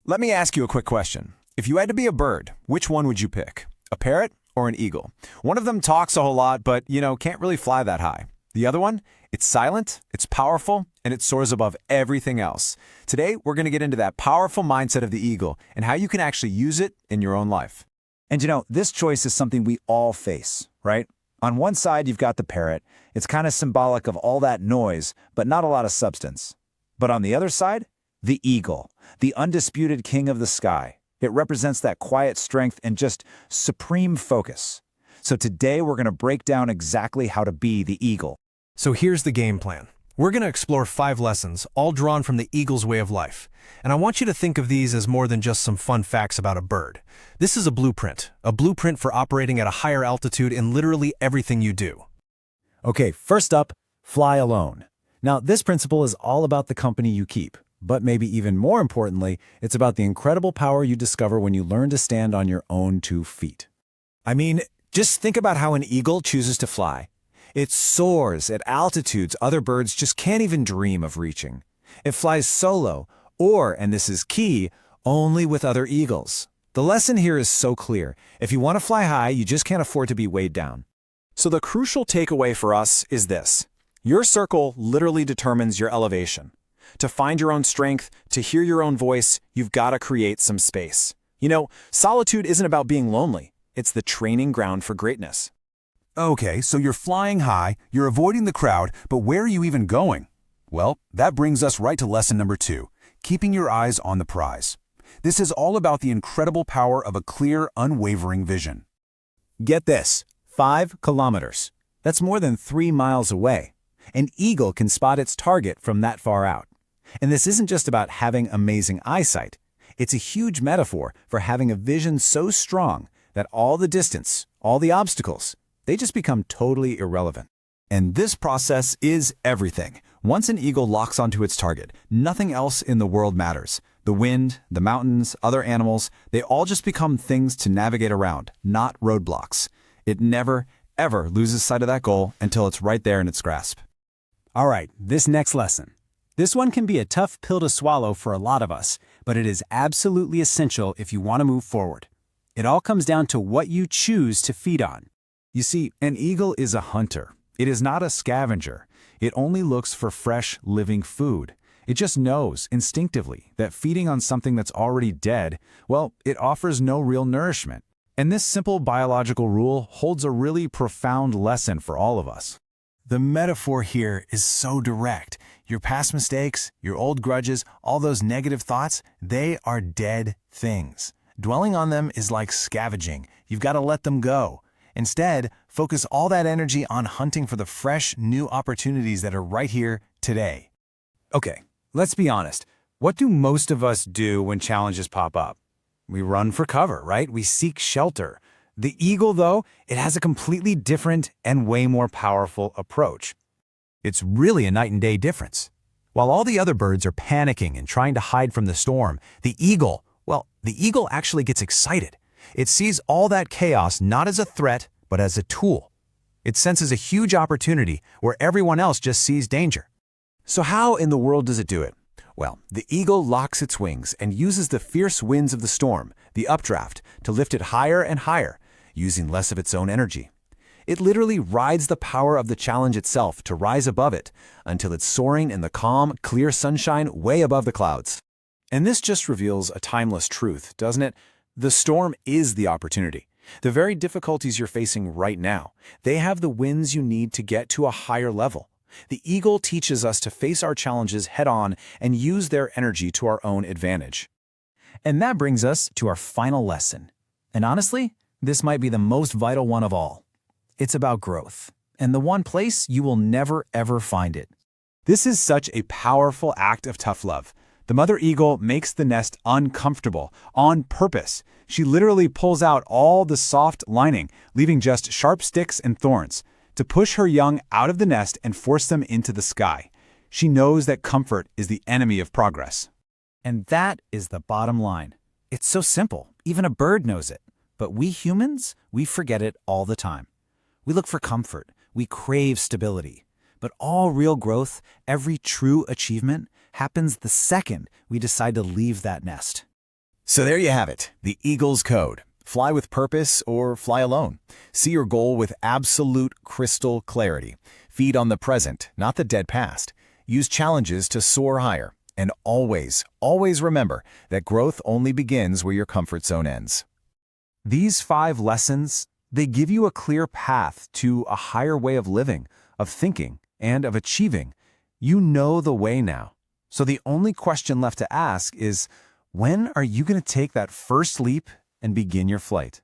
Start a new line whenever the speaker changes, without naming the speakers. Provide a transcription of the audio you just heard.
Let me ask you a quick question. If you had to be a bird, which one would you pick? A parrot or an eagle? One of them talks a whole lot, but, can't really fly that high. The other one? It's silent, it's powerful, and it soars above everything else. Today, we're going to get into that powerful mindset of the eagle and how you can actually use it in your own life.
And this choice is something we all face, right? On one side, you've got the parrot. It's kind of symbolic of all that noise, but not a lot of substance. But on the other side, the eagle, the undisputed king of the sky. It represents that quiet strength and just supreme focus. So today, we're going to break down exactly how to be the eagle.
So here's the game plan. We're going to explore 5 lessons, all drawn from the eagle's way of life. And I want you to think of these as more than just some fun facts about a bird. This is a blueprint for operating at a higher altitude in literally everything you do.
Okay, first up, fly alone. Now, this principle is all about the company you keep. But maybe even more importantly, it's about the incredible power you discover when you learn to stand on your own 2 feet.
I mean, just think about how an eagle chooses to fly. It soars at altitudes other birds just can't even dream of reaching. It flies solo, or, and this is key, only with other eagles. The lesson here is so clear. If you want to fly high, you just can't afford to be weighed down. So the crucial takeaway for us is this. Your circle literally determines your elevation. To find your own strength, to hear your own voice, you've got to create some space. Solitude isn't about being lonely. It's the training ground for greatness.
Okay, so you're flying high, you're avoiding the crowd, but where are you even going? Well, that brings us right to lesson number 2, keeping your eyes on the prize. This is all about the incredible power of a clear, unwavering vision.
Get this, 5 kilometers. That's more than 3 miles away. An eagle can spot its target from that far out. And this isn't just about having amazing eyesight. It's a huge metaphor for having a vision so strong that all the distance, all the obstacles, they just become totally irrelevant.
And this process is everything. Once an eagle locks onto its target, nothing else in the world matters. The wind, the mountains, other animals, they all just become things to navigate around, not roadblocks. It never, ever loses sight of that goal until it's right there in its grasp.
All right, this next lesson. This one can be a tough pill to swallow for a lot of us, but it is absolutely essential if you want to move forward. It all comes down to what you choose to feed on.
You see, an eagle is a hunter. It is not a scavenger. It only looks for fresh, living food. It just knows, instinctively, that feeding on something that's already dead, well, it offers no real nourishment. And this simple biological rule holds a really profound lesson for all of us.
The metaphor here is so direct. Your past mistakes, your old grudges, all those negative thoughts, they are dead things. Dwelling on them is like scavenging. You've got to let them go. Instead, focus all that energy on hunting for the fresh, new opportunities that are right here today.
Okay, let's be honest. What do most of us do when challenges pop up? We run for cover, right? We seek shelter. The eagle, though, it has a completely different and way more powerful approach.
It's really a night and day difference. While all the other birds are panicking and trying to hide from the storm, the eagle actually gets excited. It sees all that chaos not as a threat, but as a tool. It senses a huge opportunity where everyone else just sees danger.
So how in the world does it do it? Well, the eagle locks its wings and uses the fierce winds of the storm, the updraft, to lift it higher and higher, using less of its own energy. It literally rides the power of the challenge itself to rise above it until it's soaring in the calm, clear sunshine way above the clouds. And this just reveals a timeless truth, doesn't it? The storm is the opportunity. The very difficulties you're facing right now, they have the winds you need to get to a higher level. The eagle teaches us to face our challenges head-on and use their energy to our own advantage.
And that brings us to our final lesson. And honestly, this might be the most vital one of all. It's about growth, and the one place you will never, ever find it.
This is such a powerful act of tough love. The mother eagle makes the nest uncomfortable on purpose. She literally pulls out all the soft lining, leaving just sharp sticks and thorns, to push her young out of the nest and force them into the sky. She knows that comfort is the enemy of progress.
And that is the bottom line. It's so simple, even a bird knows it. But we humans, we forget it all the time. We look for comfort, we crave stability. But all real growth, every true achievement, happens the second we decide to leave that nest.
So there you have it, the Eagle's Code. Fly with purpose or fly alone. See your goal with absolute crystal clarity. Feed on the present, not the dead past. Use challenges to soar higher. And always, always remember that growth only begins where your comfort zone ends.
These 5 lessons, they give you a clear path to a higher way of living, of thinking, and of achieving. You know the way now. So the only question left to ask is, when are you going to take that first leap and begin your flight?